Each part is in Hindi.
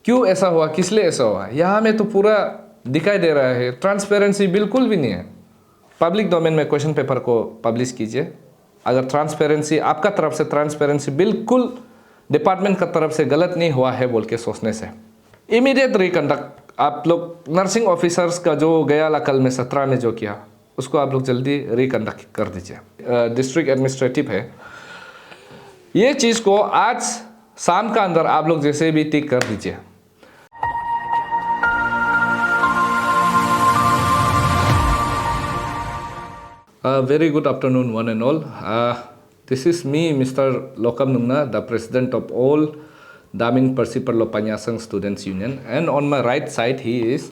क्यों ऐसा हुआ, किस लिए ऐसा हुआ, यहाँ में तो पूरा दिखाई दे रहा है। ट्रांसपेरेंसी बिल्कुल भी नहीं है। पब्लिक डोमेन में क्वेश्चन पेपर को पब्लिश कीजिए। अगर ट्रांसपेरेंसी आपका तरफ से ट्रांसपेरेंसी बिल्कुल डिपार्टमेंट का तरफ से गलत नहीं हुआ है बोल के सोचने से, इमीडिएट रिकंडक्ट। आप लोग नर्सिंग ऑफिसर्स का जो गया कल में 17 में जो किया, उसको आप लोग जल्दी रिकंडक्ट कर दीजिए। डिस्ट्रिक्ट एडमिनिस्ट्रेटिव है, ये चीज़ को आज शाम का अंदर आप लोग जैसे भी टिक कर दीजिए। Very good afternoon, one and all. This is me, Mr. Lokam Nungna, the president of all Damin Persiperlo Panyasang Students Union. And on my right side, he is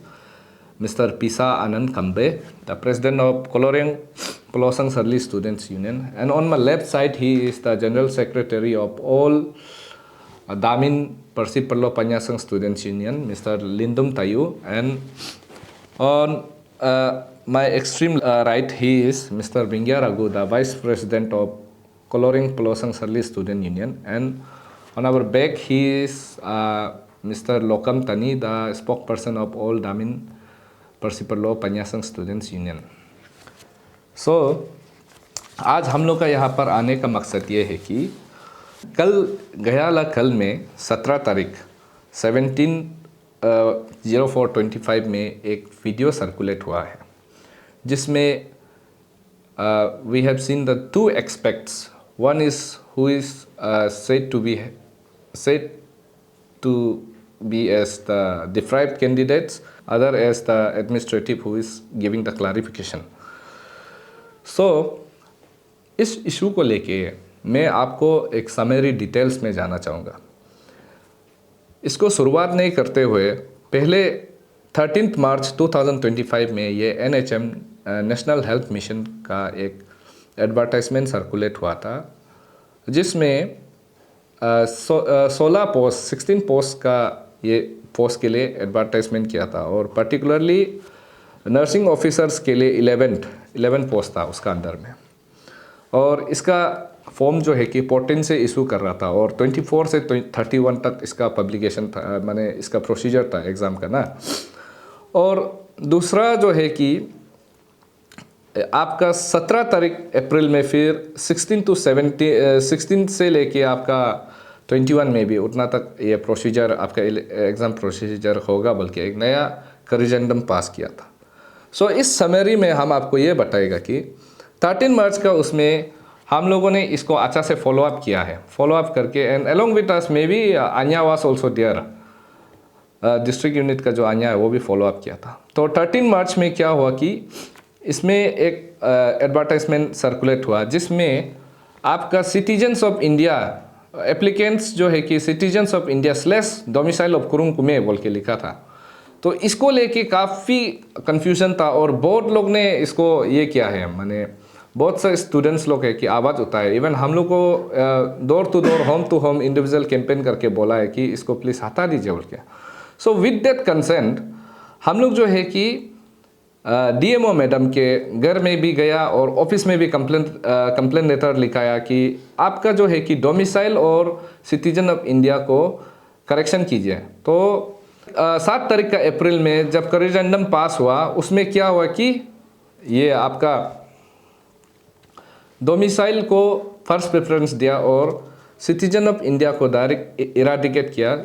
Mr. Pisa Anand Kambe, the president of Koloreng Pelosang Sarli Students Union. And on my left side, he is the general secretary of all Damin Persiperlo Panyasang Students Union, Mr. Lindum Tayu. And on my extreme right, he is Mr. Bingya Raghu, the Vice President of Coloring Pelosang Sarli Student Union. And on our back, he is Mr. Lokam Tani, the spokesperson of all Damin Persiperlo Panyasang Students Union. So, आज हम लोग का यहाँ पर आने का मकसद ये है कि कल में 17 तारीख 17/04/25 में एक वीडियो सर्कुलेट हुआ है, जिसमें we have seen the two expects. One is who is said to be as the deprived candidates, other as the administrative who is giving the clarification. So इस इशू को लेके मैं आपको एक समरी डिटेल्स में जाना चाहूँगा. इसको शुरुआत नहीं करते हुए पहले 13 मार्च 2025 में ये NHM नेशनल हेल्थ मिशन का एक एडवर्टाइजमेंट सर्कुलेट हुआ था, जिसमें 16 पोस्ट का ये पोस्ट के लिए एडवर्टाइजमेंट किया था, और पर्टिकुलरली नर्सिंग ऑफिसर्स के लिए 11 पोस्ट था उसका अंदर में. और इसका फॉर्म जो है कि 14 से इशू कर रहा था, और 24 से 31 तक इसका पब्लिकेशन था, माने इसका प्रोसीजर था एग्ज़ाम का ना. और दूसरा जो है कि आपका 17 तारीख अप्रैल में फिर 16 से लेके आपका 21 में भी उतना तक ये प्रोसीजर आपका एग्ज़ाम प्रोसीजर होगा, बल्कि एक नया करिजेंडम पास किया था. सो इस समरी में हम आपको ये बताएगा कि 13 मार्च का उसमें हम लोगों ने इसको अच्छा से फॉलो अप किया है. फॉलो अप करके and along with us may be Anya was also there, district unit का जो अन्या है वो भी फॉलो अप किया था. तो 13 मार्च में क्या हुआ कि इसमें एक एडवर्टाइजमेंट सर्कुलेट हुआ, जिसमें आपका सिटीजन्स ऑफ इंडिया एप्लीकेंट्स जो है कि citizens of India / domicile of Kurung Kumey बोल के लिखा था. तो इसको लेके काफ़ी कन्फ्यूजन था, और बहुत लोग ने इसको ये किया है, माने बहुत से स्टूडेंट्स लोग है कि आवाज़ उठाए. इवन हम लोग को door to door, home to home individual campaign करके बोला है कि इसको प्लीज़ हटा दीजिए बोल के. सो विद दैट कंसेंट हम लोग जो है कि DMO मैडम के घर में भी गया और ऑफिस में भी कंप्लेन लेटर लिखाया कि आपका जो है कि डोमिसाइल और सिटीजन ऑफ इंडिया को करेक्शन कीजिए. तो 7 तारीख का अप्रैल में जब करिजेंडम पास हुआ, उसमें क्या हुआ कि ये आपका डोमिसाइल को फर्स्ट प्रेफरेंस दिया और सिटीजन ऑफ इंडिया को डायरेक्ट इराडिकेट किया,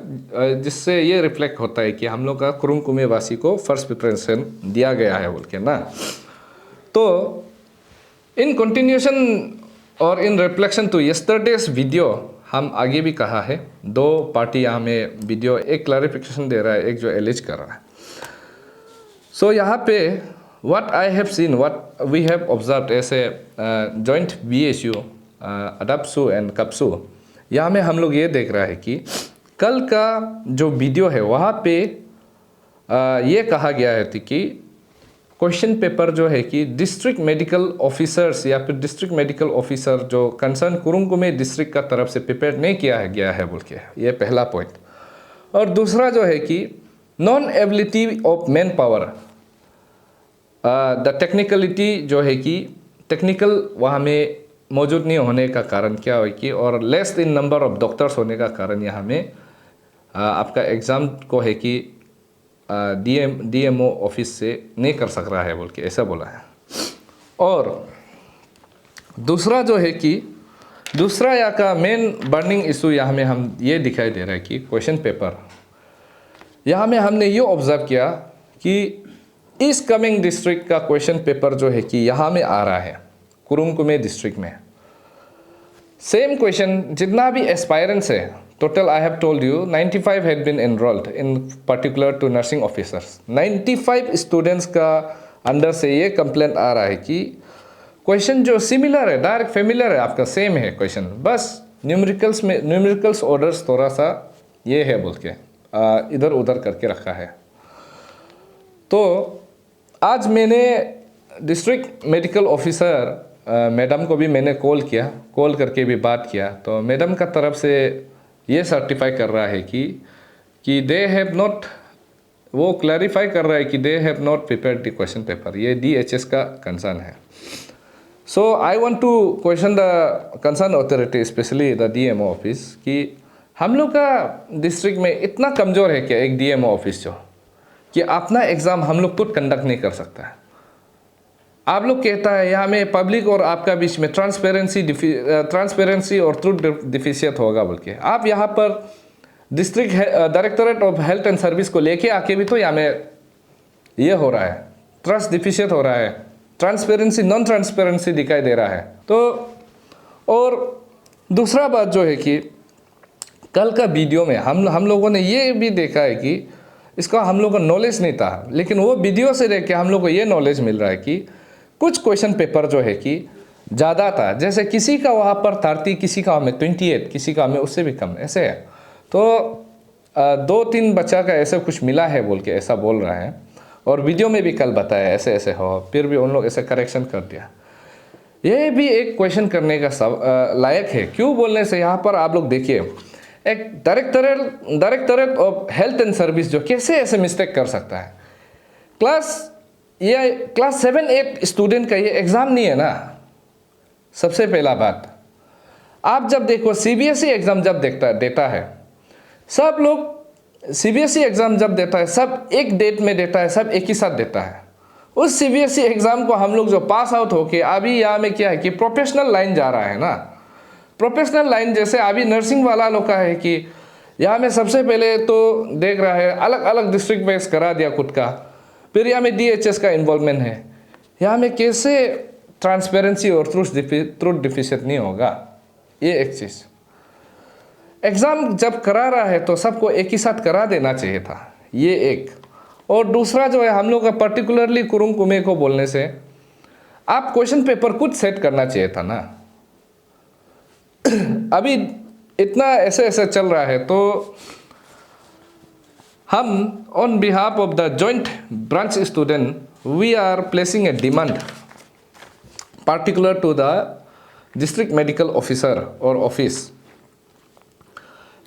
जिससे ये रिफ्लेक्ट होता है कि हम लोग का कुरुंग कुमे वासी को फर्स्ट प्रेफरेंस दिया गया है बोल के ना. तो इन कंटिन्यूशन और in reflection to yesterday's video हम आगे भी कहा है, 2 पार्टी यहाँ में वीडियो एक क्लैरिफिकेशन दे रहा है, एक जो एलिज कर रहा है. सो यहाँ पे what I have seen, what we have observed as a joint BSU, ADAPSU and KAPSU, यहाँ में हम लोग ये देख रहा है कि कल का जो वीडियो है वहाँ पे ये कहा गया है कि क्वेश्चन पेपर जो है कि डिस्ट्रिक्ट मेडिकल ऑफिसर्स या फिर डिस्ट्रिक्ट मेडिकल ऑफिसर जो कंसर्न कुरुंग कुमे डिस्ट्रिक्ट का तरफ से प्रिपेयर नहीं किया गया है बोल के, ये पहला पॉइंट. और दूसरा जो है कि non ability of man power, the technicality जो है कि टेक्निकल वहाँ में मौजूद नहीं होने का कारण क्या है कि, और less in number of doctors होने का कारण यहाँ में आपका एग्ज़ाम को है कि डीएमओ ऑफिस से नहीं कर सक रहा है बोल के ऐसा बोला है। और दूसरा जो है कि दूसरा यहाँ का मेन बर्निंग इशू यहाँ में हम ये दिखाई दे रहा है कि क्वेश्चन पेपर यहाँ में हमने ये ऑब्ज़र्व किया कि इस कमिंग डिस्ट्रिक्ट का क्वेश्चन पेपर जो है कि यहाँ में आ रहा है कुरुंकुमे डिस्ट्रिक्ट में। सेम क्वेश्चन जितना भी एस्पायरेंट्स है, total I have told you 95 had been enrolled in particular to nursing officers. 95 students का अंडर से ये कंप्लेंट आ रहा है कि क्वेश्चन जो सिमिलर है, डायरेक्ट फेमिलियर है, आपका सेम है क्वेश्चन, बस न्यूमेरिकल्स ऑर्डर्स थोड़ा सा ये है बोल के इधर उधर करके रखा है। तो आज मैंने डिस्ट्रिक्ट मेडिकल ऑफिसर मैडम को भी मैंने कॉल करके भी बात किया, तो मैडम का तरफ से ये सर्टिफाई कर रहा है कि दे हैव नॉट, वो क्लैरिफाई कर रहा है कि they have not prepared the question paper. ये DHS का कंसर्न है। So I want to question the concern authority, specially the DMO office, कि हम लोग का डिस्ट्रिक्ट में इतना कमज़ोर है क्या एक DMO ऑफिस जो कि अपना एग्ज़ाम हम लोग खुद कंडक्ट नहीं कर सकता है। आप लोग कहता है यहाँ में पब्लिक और आपका बीच में ट्रांसपेरेंसी और ट्रूथ डिफिशियंट होगा बोल के, आप यहाँ पर district directorate of health and service को लेके आके भी तो यहाँ में ये हो रहा है, ट्रस्ट डिफिशियंट हो रहा है, ट्रांसपेरेंसी नॉन ट्रांसपेरेंसी दिखाई दे रहा है। तो और दूसरा बात जो है कि कल का वीडियो में हम लोगों ने ये भी देखा है कि इसका हम लोगों को नॉलेज नहीं था, लेकिन वो वीडियो से देख के हम लोग को ये नॉलेज मिल रहा है कि कुछ क्वेश्चन पेपर जो है कि ज़्यादा था, जैसे किसी का वहाँ पर 30, किसी का में 28, किसी का में उससे भी कम, ऐसे है। तो 2-3 बच्चा का ऐसे कुछ मिला है बोल के ऐसा बोल रहा है, और वीडियो में भी कल बताया ऐसे ऐसे हो, फिर भी उन लोग ऐसे करेक्शन कर दिया। ये भी एक क्वेश्चन करने का लायक है। क्यों बोलने से, यहाँ पर आप लोग देखिए, एक directorate of health and service जो कैसे ऐसे मिस्टेक कर सकता है। क्लास 7-8 स्टूडेंट का ये एग्ज़ाम नहीं है ना। सबसे पहला बात, आप जब देखो CBSE एग्ज़ाम जब देता है, सब लोग CBSE एग्ज़ाम जब देता है सब एक डेट में देता है, सब एक ही साथ देता है। उस CBSE एग्ज़ाम को हम लोग जो पास आउट होके अभी यहाँ में क्या है कि प्रोफेशनल लाइन जा रहा है ना। प्रोफेशनल लाइन जैसे अभी नर्सिंग वाला लोग का है कि यहाँ में सबसे पहले तो देख रहा है अलग अलग डिस्ट्रिक्ट वाइज करा दिया खुद का, फिर यहाँ में DHS का इन्वॉल्वमेंट है। यहाँ में कैसे ट्रांसपेरेंसी और ट्रूथ डिफिशिएंट नहीं होगा, ये एक चीज़। एग्ज़ाम जब करा रहा है तो सबको एक ही साथ करा देना चाहिए था, ये एक। और दूसरा जो है, हम लोग का पर्टिकुलरली कुरुंकुमे को बोलने से आप क्वेश्चन पेपर खुद सेट करना चाहिए था ना। अभी इतना ऐसे ऐसे चल रहा है, तो हम on behalf of the joint branch student we are placing a demand particular to the district medical officer और ऑफिस।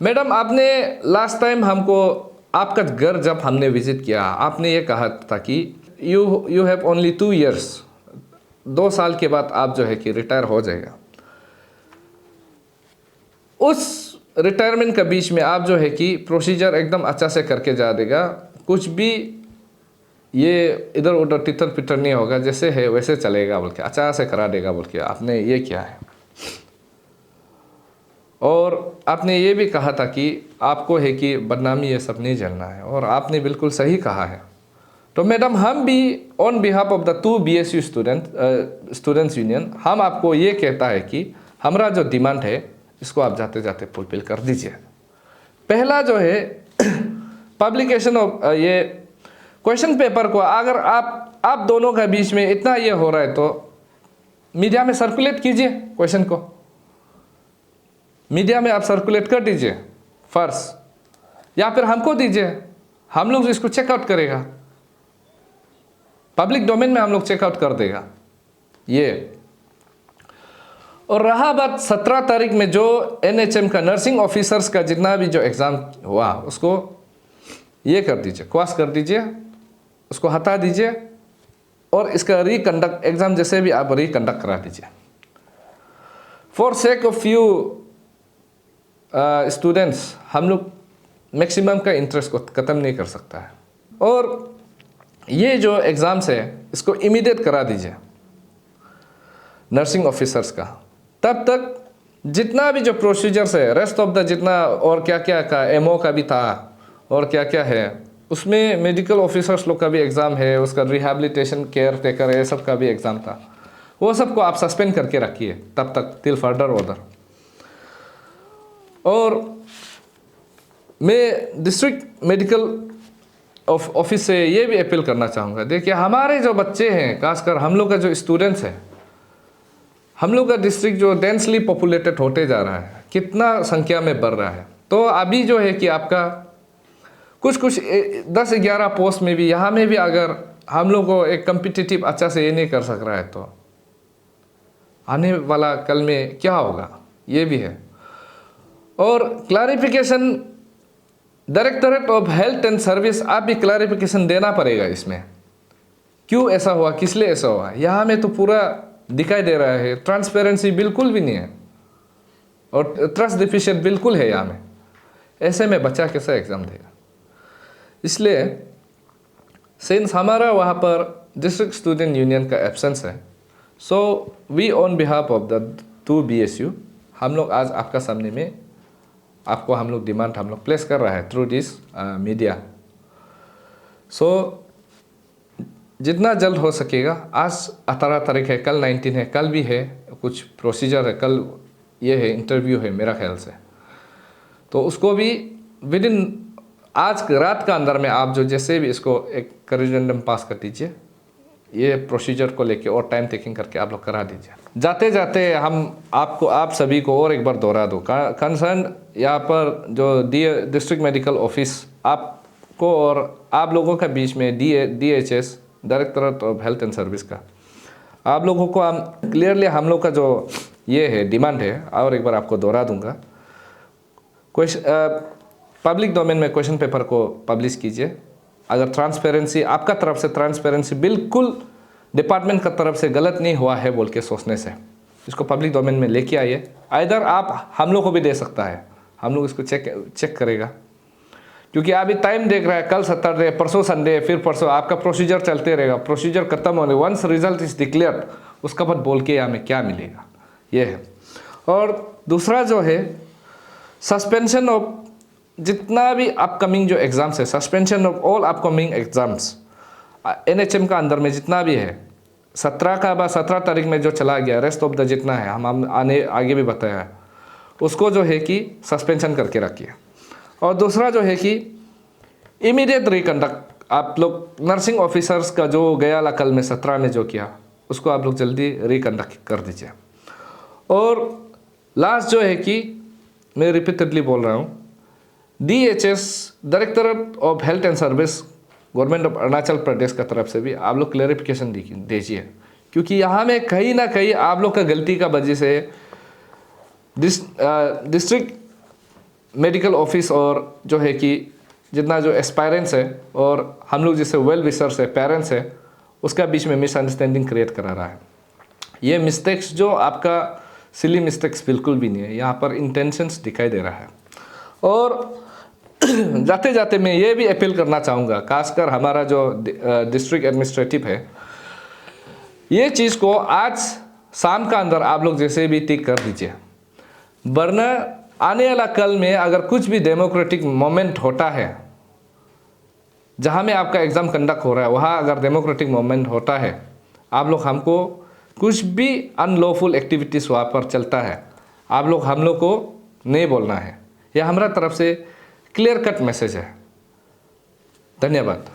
मैडम, आपने लास्ट टाइम हमको आपका घर जब हमने विजिट किया, आपने ये कहा था कि यू हैव ओनली 2 years, 2 साल के बाद आप जो है कि रिटायर हो जाएगा। उस रिटायरमेंट के बीच में आप जो है कि प्रोसीजर एकदम अच्छा से करके जा देगा, कुछ भी ये इधर उधर तितर पितर नहीं होगा, जैसे है वैसे चलेगा बोल के अच्छा से करा देगा बोल के आपने ये किया है। और आपने ये भी कहा था कि आपको है कि बदनामी ये सब नहीं झेलना है, और आपने बिल्कुल सही कहा है। तो मैडम, हम भी on behalf of the 2 BSU students union हम आपको ये कहता है कि हमारा जो डिमांड है इसको आप जाते जाते फुलफिल कर दीजिए। पहला जो है पब्लिकेशन ऑफ ये क्वेश्चन पेपर को, अगर आप दोनों के बीच में इतना ये हो रहा है तो मीडिया में सर्कुलेट कीजिए, क्वेश्चन को मीडिया में आप सर्कुलेट कर दीजिए फर्स्ट, या फिर हमको दीजिए, हम लोग इसको चेकआउट करेगा, पब्लिक डोमेन में हम लोग चेकआउट कर देगा ये। और रहा बात 17 तारीख में जो NHM का नर्सिंग ऑफिसर्स का जितना भी जो एग्ज़ाम हुआ उसको ये कर दीजिए, क्वाश कर दीजिए, उसको हटा दीजिए, और इसका रिकंडक्ट एग्ज़ाम जैसे भी आप रिकंडक्ट करा दीजिए। For sake of few students हम लोग मैक्सिमम का इंटरेस्ट को ख़त्म नहीं कर सकता है। और ये जो एग्ज़ाम्स है इसको इमीडिएट करा दीजिए नर्सिंग ऑफिसर्स का। तब तक जितना भी जो प्रोसीजर्स है रेस्ट ऑफ द जितना और क्या क्या का एमओ का भी था और क्या क्या है, उसमें मेडिकल ऑफिसर्स लोग का भी एग्ज़ाम है, उसका रिहैबिलिटेशन केयर टेकर है, सब का भी एग्ज़ाम था, वो सबको आप सस्पेंड करके रखिए तब तक टिल फर्दर ऑर्डर। और मैं डिस्ट्रिक्ट मेडिकल ऑफिस से ये भी अपील करना चाहूँगा, देखिए हमारे जो बच्चे हैं, खासकर हम लोग का जो स्टूडेंट्स हैं, हम लोग का डिस्ट्रिक्ट जो डेंसली पॉपुलेटेड होते जा रहा है, कितना संख्या में बढ़ रहा है। तो अभी जो है कि आपका कुछ 10-11 पोस्ट में भी, यहाँ में भी अगर हम लोग को एक कम्पिटिटिव अच्छा से ये नहीं कर सक रहा है तो आने वाला कल में क्या होगा, ये भी है। और clarification directorate of health and service, आप भी क्लैरिफिकेशन देना पड़ेगा इसमें, क्यों ऐसा हुआ, किस लिए ऐसा हुआ। यहाँ में तो पूरा दिखाई दे रहा है, ट्रांसपेरेंसी बिल्कुल भी नहीं है और ट्रस्ट डिफिशिएंट बिल्कुल है यहाँ में। ऐसे में बच्चा कैसा एग्ज़ाम देगा। इसलिए सिंस हमारा वहाँ पर डिस्ट्रिक्ट स्टूडेंट यूनियन का एब्सेंस है, so we on behalf of the 2 BSU हम लोग आज आपका सामने में आपको हम लोग डिमांड हम लोग प्लेस कर रहा है थ्रू दिस मीडिया। सो जितना जल्द हो सकेगा, आज 18 तारीख है, कल 19 है, कल भी है कुछ प्रोसीजर है, कल ये है इंटरव्यू है मेरा ख्याल से, तो उसको भी विद इन आज रात का अंदर में आप जो जैसे भी इसको एक करिजेंडम पास कर दीजिए, ये प्रोसीजर को लेके और टाइम टेकिंग करके आप लोग करा दीजिए। जाते जाते हम आपको आप सभी को और एक बार दोहरा दो, कंसर्न यहाँ पर जो डिस्ट्रिक्ट मेडिकल ऑफिस आपको और आप लोगों के बीच में DHS directorate of health and service का आप लोगों को हम क्लियरली हम लोग का जो ये है डिमांड है, और एक बार आपको दोहरा दूंगा, पब्लिक डोमेन में क्वेश्चन पेपर को पब्लिश कीजिए। अगर ट्रांसपेरेंसी आपका तरफ से ट्रांसपेरेंसी बिल्कुल डिपार्टमेंट का तरफ से गलत नहीं हुआ है बोल के सोचने से, इसको पब्लिक डोमेन में लेके आइए। आइदर आप हम लोग को भी दे सकता है, हम लोग इसको चेक करेगा, क्योंकि अभी टाइम देख रहा है, कल सैटरडे, परसों संडे, फिर परसों आपका प्रोसीजर चलते रहेगा, प्रोसीजर खत्म होने वंस रिजल्ट इज डिक्लेयर्ड उसका बाद बोल के हमें क्या मिलेगा, ये है। और दूसरा जो है सस्पेंशन ऑफ जितना भी अपकमिंग जो एग्ज़ाम्स है, suspension of all upcoming exams NHM का अंदर में जितना भी है, 17 तारीख में जो चला गया, रेस्ट ऑफ द जितना है हम आगे भी बताया है, उसको जो है कि सस्पेंशन करके रखिए। और दूसरा जो है कि इमीडिएट रिकंडक्ट, आप लोग नर्सिंग ऑफिसर्स का जो गया कल में 17 में जो किया, उसको आप लोग जल्दी रिकंडक्ट कर दीजिए। और लास्ट जो है कि मैं रिपीटेडली बोल रहा हूँ, DHS directorate of health and service government of Arunachal Pradesh का तरफ से भी आप लोग क्लैरिफिकेशन दीजिए, क्योंकि यहाँ में कहीं ना कहीं आप लोग का गलती का वजह से डिस्ट्रिक्ट मेडिकल ऑफिस और जो है कि जितना जो एस्पायरेंट्स है और हम लोग जैसे वेल विशर्स है, पेरेंट्स है, उसका बीच में मिसअंडरस्टैंडिंग क्रिएट करा रहा है। ये मिस्टेक्स जो आपका सिली मिस्टेक्स बिल्कुल भी नहीं है, यहाँ पर इंटेंशंस दिखाई दे रहा है। और जाते जाते मैं ये भी अपील करना चाहूँगा, खासकर हमारा जो डिस्ट्रिक्ट एडमिनिस्ट्रेटिव है, ये चीज़ को आज शाम का अंदर आप लोग जैसे भी टिक कर दीजिए, वरना आने वाला कल में अगर कुछ भी डेमोक्रेटिक मोमेंट होता है, जहाँ में आपका एग्ज़ाम कंडक्ट हो रहा है, वहाँ अगर डेमोक्रेटिक मोमेंट होता है, आप लोग हमको कुछ भी अनलॉफुल एक्टिविटीज़ वहाँ पर चलता है, आप लोग हम लोग को नहीं बोलना है। यह हमारा तरफ से क्लियर कट मैसेज है। धन्यवाद।